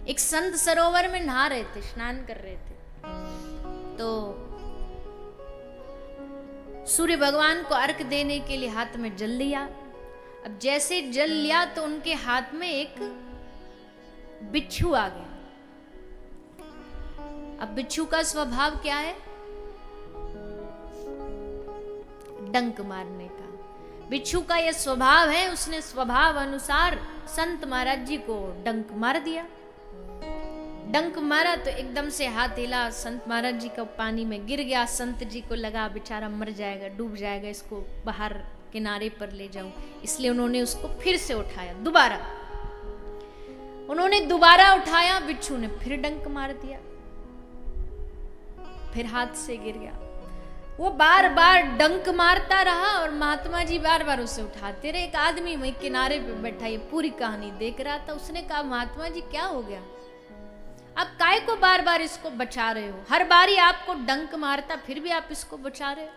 एक संत सरोवर में नहा रहे थे, स्नान कर रहे थे, तो सूर्य भगवान को अर्घ देने के लिए हाथ में जल लिया। अब जैसे जल लिया तो उनके हाथ में एक बिच्छू आ गया। अब बिच्छू का स्वभाव क्या है? डंक मारने का। बिच्छू का यह स्वभाव है, उसने स्वभाव अनुसार संत महाराज जी को डंक मार दिया। डंक मारा तो एकदम से हाथ हिला, संत महाराज जी का पानी में गिर गया। संत जी को लगा बेचारा मर जाएगा, डूब जाएगा, इसको बाहर किनारे पर ले जाऊं, इसलिए उन्होंने उसको फिर से उठाया। उन्होंने दोबारा उठाया, बिच्छू ने फिर डंक मार दिया, फिर हाथ से गिर गया। वो बार बार डंक मारता रहा और महात्मा जी बार बार उसे उठाते रहे। एक आदमी वहीं किनारे पे बैठा ये पूरी कहानी देख रहा था। उसने कहा, महात्मा जी क्या हो गया, आप काय को बार बार इसको बचा रहे हो? हर बारी आपको डंक मारता, फिर भी आप इसको बचा रहे हो।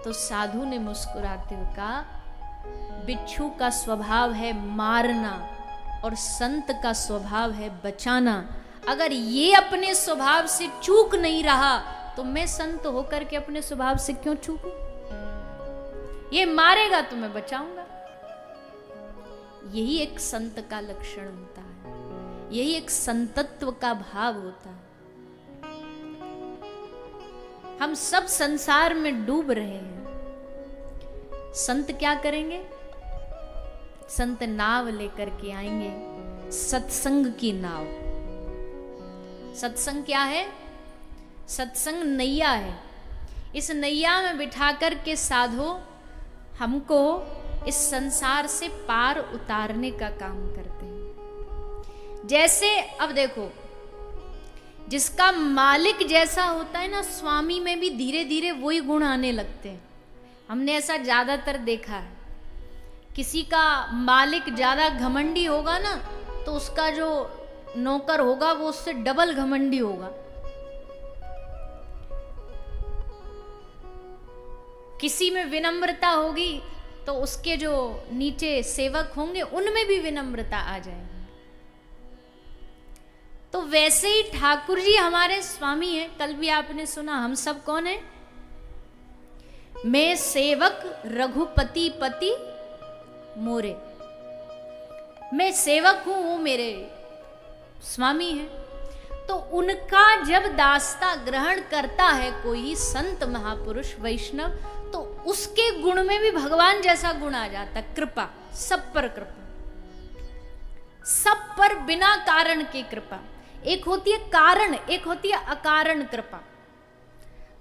तो साधु ने मुस्कुराते हुए कहा, बिच्छू का स्वभाव है मारना और संत का स्वभाव है बचाना। अगर ये अपने स्वभाव से चूक नहीं रहा तो मैं संत होकर के अपने स्वभाव से क्यों चूकूं? ये मारेगा तो मैं बचाऊंगा। यही एक संत का लक्षण होता है, यही एक संतत्व का भाव होता है। हम सब संसार में डूब रहे हैं, संत क्या करेंगे? संत नाव लेकर के आएंगे, सत्संग की नाव। सत्संग क्या है? सत्संग नैया है। इस नैया में बिठा कर के साधो हमको इस संसार से पार उतारने का काम करते हैं। जैसे अब देखो, जिसका मालिक जैसा होता है ना, स्वामी में भी धीरे धीरे वही गुण आने लगते हैं। हमने ऐसा ज्यादातर देखा है। किसी का मालिक ज्यादा घमंडी होगा ना, तो उसका जो नौकर होगा वो उससे डबल घमंडी होगा। किसी में विनम्रता होगी तो उसके जो नीचे सेवक होंगे उनमें भी विनम्रता आ जाएगी। तो वैसे ही ठाकुर जी हमारे स्वामी हैं। कल भी आपने सुना, हम सब कौन है? मैं सेवक रघुपति पति मोरे। मैं सेवक हूं, वो मेरे स्वामी हैं। तो उनका जब दास्ता ग्रहण करता है कोई संत महापुरुष वैष्णव, तो उसके गुण में भी भगवान जैसा गुण आ जाता है, कृपा। सब पर कृपा, सब पर बिना कारण की कृपा। एक होती है कारण, एक होती है अकारण कृपा।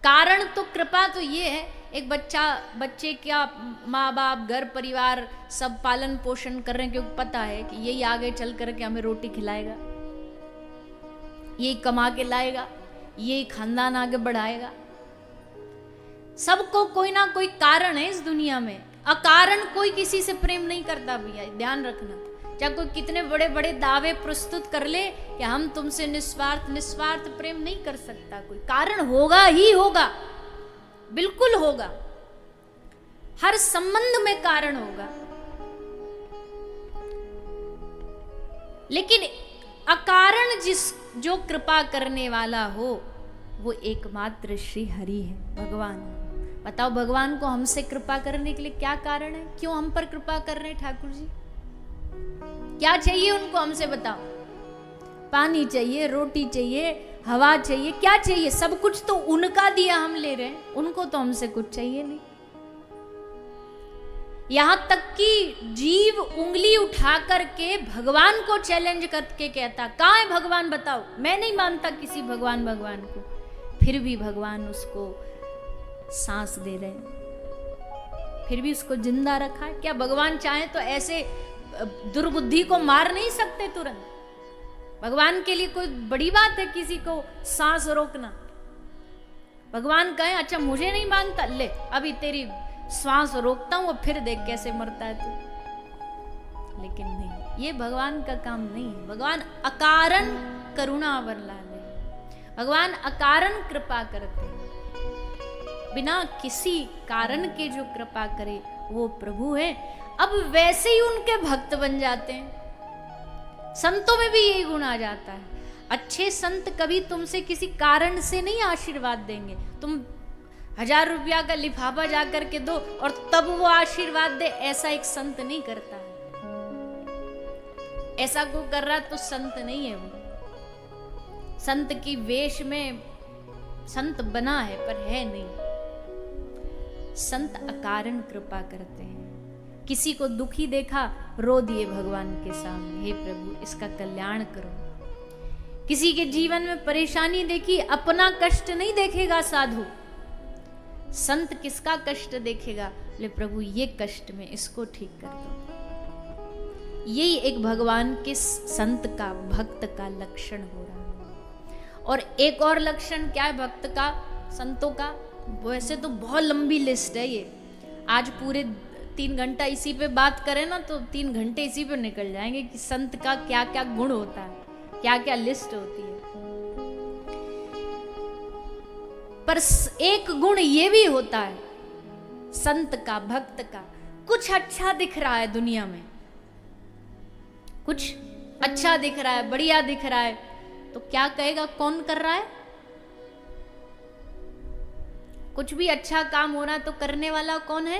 कारण तो कृपा तो ये है, एक बच्चे का माँ बाप घर परिवार सब पालन पोषण कर रहे हैं, क्योंकि पता है कि यही आगे चल करके हमें रोटी खिलाएगा, यही कमा के लाएगा, यही खानदान आगे बढ़ाएगा। सबको कोई ना कोई कारण है इस दुनिया में। अकारण कोई किसी से प्रेम नहीं करता भैया, ध्यान रखना। चाहे कोई कितने बड़े बड़े दावे प्रस्तुत कर ले कि हम तुमसे निस्वार्थ प्रेम नहीं कर सकता। कोई कारण होगा ही होगा, बिल्कुल होगा। हर संबंध में कारण होगा। लेकिन अकारण जो कृपा करने वाला हो वो एकमात्र श्री हरि है, भगवान। बताओ, भगवान को हमसे कृपा करने के लिए क्या कारण है? क्यों हम पर कृपा कर रहे हैं ठाकुर जी? क्या चाहिए उनको हमसे? बताओ। पानी चाहिए, रोटी चाहिए, हवा चाहिए, क्या चाहिए? सब कुछ तो उनका दिया हम ले रहे हैं, उनको तो हमसे कुछ चाहिए नहीं। यहां तक कि जीव उंगली उठा करके भगवान को चैलेंज करके कहता, कहां है भगवान बताओ? मैं नहीं मानता किसी भगवान को। फिर भी भगवान उसको सांस दे रहे हैं, फिर भी उसको जिंदा रखा है। क्या भगवान चाहे तो ऐसे दुर्बुद्धि को मार नहीं सकते तुरंत? भगवान के लिए कोई बड़ी बात है किसी को सांस रोकना? भगवान कहे, अच्छा मुझे नहीं मानता, ले अभी तेरी श्वास रोकता हूं, फिर देख कैसे मरता है तू। लेकिन नहीं, ये भगवान का काम नहीं है। भगवान अकारण करुणा वरलाले, भगवान अकारण कृपा करते हैं। बिना किसी कारण के जो कृपा करे वो प्रभु है। अब वैसे ही उनके भक्त बन जाते हैं। संतों में भी यही गुण आ जाता है। अच्छे संत कभी तुमसे किसी कारण से नहीं आशीर्वाद देंगे। तुम 1000 रुपया का लिफाफा जा करके दो और तब वो आशीर्वाद दे, ऐसा एक संत नहीं करता है। ऐसा को कर रहा तो संत नहीं है वो। संत की वेश में संत बना है पर है नहीं। संत अकारण कृपा करते हैं। किसी को दुखी देखा, रो दिए भगवान के सामने, हे प्रभु इसका कल्याण करो। किसी के जीवन में परेशानी देखी, अपना कष्ट नहीं देखेगा साधु। संत किसका कष्ट देखेगा? बोले प्रभु ये कष्ट में इसको ठीक कर दो। यही एक भगवान के संत का, भक्त का लक्षण हो रहा है। और एक और लक्षण क्या है भक्त का, संतों का? वैसे तो बहुत लंबी लिस्ट है ये। आज पूरे 3 घंटा इसी पे बात करें ना तो 3 घंटे इसी पे निकल जाएंगे कि संत का क्या क्या गुण होता है, क्या क्या लिस्ट होती है। पर एक गुण ये भी होता है संत का, भक्त का, कुछ अच्छा दिख रहा है दुनिया में, कुछ अच्छा दिख रहा है, बढ़िया दिख रहा है, तो क्या कहेगा कौन कर रहा है? कुछ भी अच्छा काम हो रहा है तो करने वाला कौन है?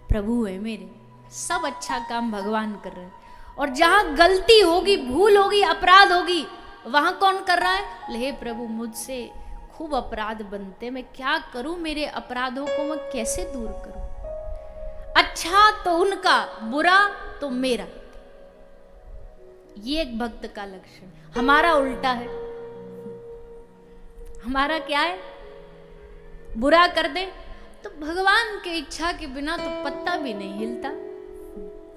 प्रभु है मेरे। सब अच्छा काम भगवान कर रहे हैं। और जहां गलती होगी, भूल होगी, अपराध होगी, वहां कौन कर रहा है? हे प्रभु मुझसे खूब अपराध बनते, मैं क्या करूं? मेरे अपराधों को मैं कैसे दूर करूं? अच्छा तो उनका, बुरा तो मेरा। ये एक भक्त का लक्षण। हमारा उल्टा है। हमारा क्या है? बुरा कर दे तो भगवान की इच्छा के बिना तो पत्ता भी नहीं हिलता।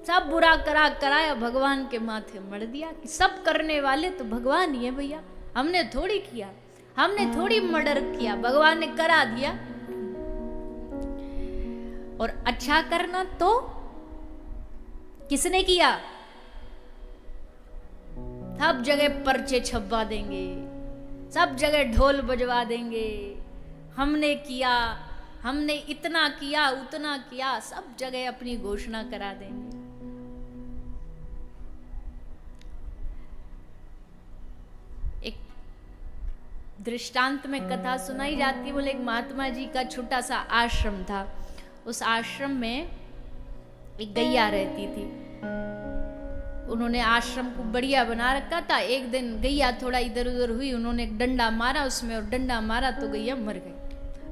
सब बुरा करा कराया भगवान के माथे मर दिया कि सब करने वाले तो भगवान ही है भैया, हमने थोड़ी किया, हमने थोड़ी मर्डर किया, भगवान ने करा दिया। और अच्छा करना तो किसने किया? सब जगह पर्चे छपवा देंगे, सब जगह ढोल बजवा देंगे, हमने किया, हमने इतना किया, उतना किया, सब जगह अपनी घोषणा करा देंगे। एक दृष्टांत में कथा सुनाई जाती है। बोले एक महात्मा जी का छोटा सा आश्रम था। उस आश्रम में एक गैया रहती थी। उन्होंने आश्रम को बढ़िया बना रखा था। एक दिन गैया थोड़ा इधर उधर हुई, उन्होंने एक डंडा मारा उसमें, और डंडा मारा तो गैया मर गई।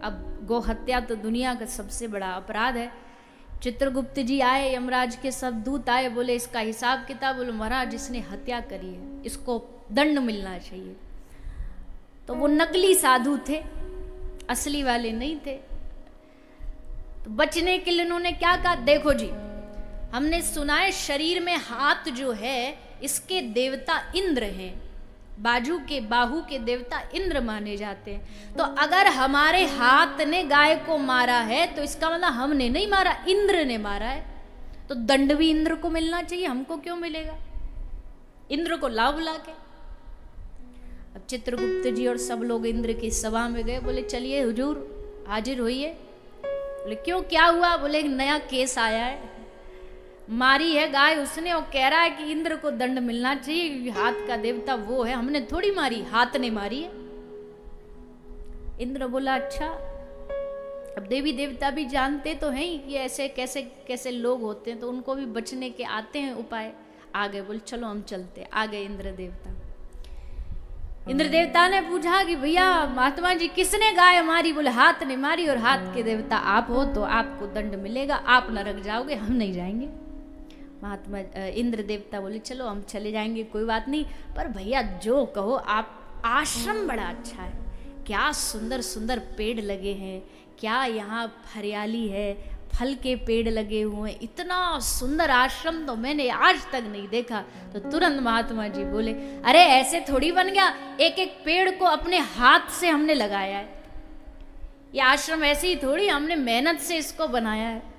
अब गौ हत्या तो दुनिया का सबसे बड़ा अपराध है। चित्रगुप्त जी आए, यमराज के सब दूत आए, बोले इसका हिसाब किताब। बोले महाराज इसने हत्या करी है, इसको दंड मिलना चाहिए। तो वो नकली साधु थे, असली वाले नहीं थे। तो बचने के लिए उन्होंने क्या कहा? देखो जी, हमने सुना है शरीर में हाथ जो है इसके देवता इंद्र हैं, बाहु के देवता इंद्र माने जाते हैं। तो अगर हमारे हाथ ने गाय को मारा है तो इसका मतलब हमने नहीं मारा, इंद्र ने मारा है। तो दंड भी इंद्र को मिलना चाहिए, हमको क्यों मिलेगा? इंद्र को लाभ बुला के। अब चित्रगुप्त जी और सब लोग इंद्र की सभा में गए। बोले चलिए हुजूर हाजिर होइए। बोले क्यों, क्या हुआ? बोले एक नया केस आया है, मारी है गाय उसने, और कह रहा है कि इंद्र को दंड मिलना चाहिए क्योंकि हाथ का देवता वो है, हमने थोड़ी मारी, हाथ ने मारी है। इंद्र बोला अच्छा। अब देवी देवता भी जानते तो हैं कि ऐसे कैसे कैसे लोग होते हैं, तो उनको भी बचने के आते हैं उपाय। आ गए, बोले चलो हम चलते। आ गए इंद्र देवता। इंद्र देवता ने पूछा कि भैया महात्मा जी किसने गाय मारी? बोले हाथ ने मारी, और हाथ के देवता आप हो तो आपको दंड मिलेगा, आप नरक जाओगे, हम नहीं जाएंगे। महात्मा इंद्र देवता बोले चलो हम चले जाएंगे, कोई बात नहीं, पर भैया जो कहो आप। आश्रम बड़ा अच्छा है, क्या सुंदर सुंदर पेड़ लगे हैं, क्या यहाँ हरियाली है, फल के पेड़ लगे हुए हैं, इतना सुंदर आश्रम तो मैंने आज तक नहीं देखा। तो तुरंत महात्मा जी बोले अरे ऐसे थोड़ी बन गया, एक एक पेड़ को अपने हाथ से हमने लगाया है। ये आश्रम ऐसे ही थोड़ी, हमने मेहनत से इसको बनाया है।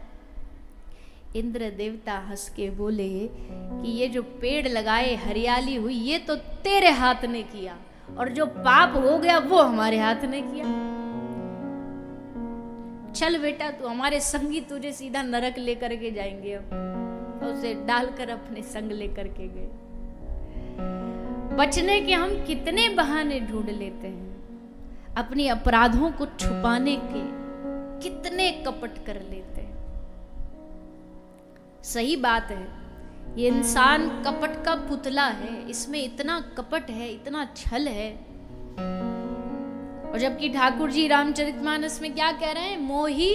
इंद्र देवता हंस के बोले कि ये जो पेड़ लगाए, हरियाली हुई, ये तो तेरे हाथ ने किया, और जो पाप हो गया वो हमारे हाथ ने किया। चल बेटा तू हमारे संगी, तुझे सीधा नरक लेकर के जाएंगे। अब तो उसे डालकर अपने संग लेकर के गए। बचने के हम कितने बहाने ढूंढ लेते हैं, अपनी अपराधों को छुपाने के कितने कपट कर लेते हैं। सही बात है, ये इंसान कपट का पुतला है, इसमें इतना कपट है, इतना छल है। और जबकि ठाकुर जी रामचरितमानस में क्या कह रहे हैं, मोही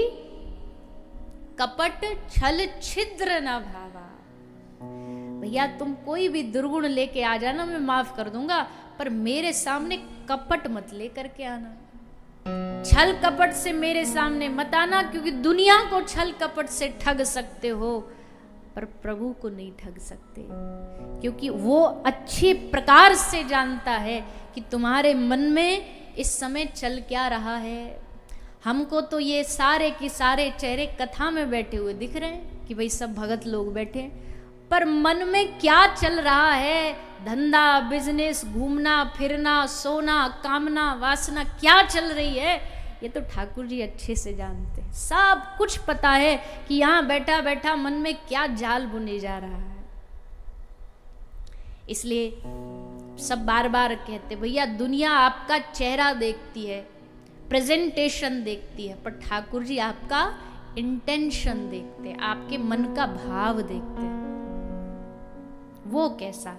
कपट छल छिद्र न भावा। भैया तुम कोई भी दुर्गुण लेके आ जाना, मैं माफ कर दूंगा, पर मेरे सामने कपट मत लेकर के आना, छल कपट से मेरे सामने मत आना, क्योंकि दुनिया को छल कपट से ठग सकते हो पर प्रभु को नहीं ठग सकते, क्योंकि वो अच्छे प्रकार से जानता है कि तुम्हारे मन में इस समय चल क्या रहा है। हमको तो ये सारे के सारे चेहरे कथा में बैठे हुए दिख रहे हैं कि भाई सब भगत लोग बैठे हैं, पर मन में क्या चल रहा है, धंधा बिजनेस, घूमना फिरना, सोना, कामना, वासना क्या चल रही है, ये तो ठाकुर जी अच्छे से जानते हैं। सब कुछ पता है कि यहाँ बैठा बैठा मन में क्या जाल बुने जा रहा है। इसलिए सब बार बार कहते, भैया दुनिया आपका चेहरा देखती है, प्रेजेंटेशन देखती है, पर ठाकुर जी आपका इंटेंशन देखते हैं, आपके मन का भाव देखते हैं, वो कैसा।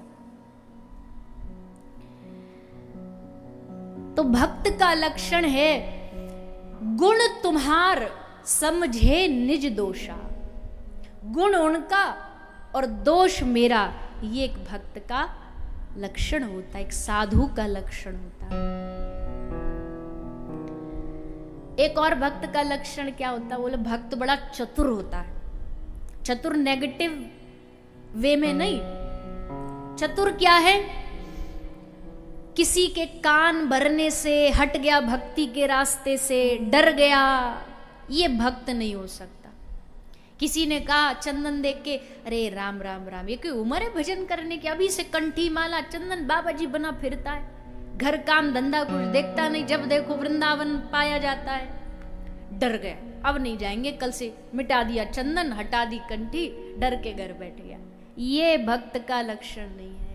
तो भक्त का लक्षण है गुण तुम्हार समझे निज दोषा, गुण उनका और दोष मेरा, ये एक भक्त का लक्षण होता है, एक साधु का लक्षण होता है। एक और भक्त का लक्षण क्या होता है, बोले भक्त बड़ा चतुर होता है। चतुर नेगेटिव वे में नहीं, चतुर क्या है, किसी के कान भरने से हट गया, भक्ति के रास्ते से डर गया, ये भक्त नहीं हो सकता। किसी ने कहा चंदन देख के, अरे राम राम राम, ये कोई उम्र है भजन करने की, अभी से कंठी माला चंदन बाबा जी बना फिरता है, घर काम धंधा कुछ देखता नहीं, जब देखो वृंदावन पाया जाता है। डर गया, अब नहीं जाएंगे, कल से मिटा दिया चंदन, हटा दी कंठी, डर के घर बैठ गया। ये भक्त का लक्षण नहीं है।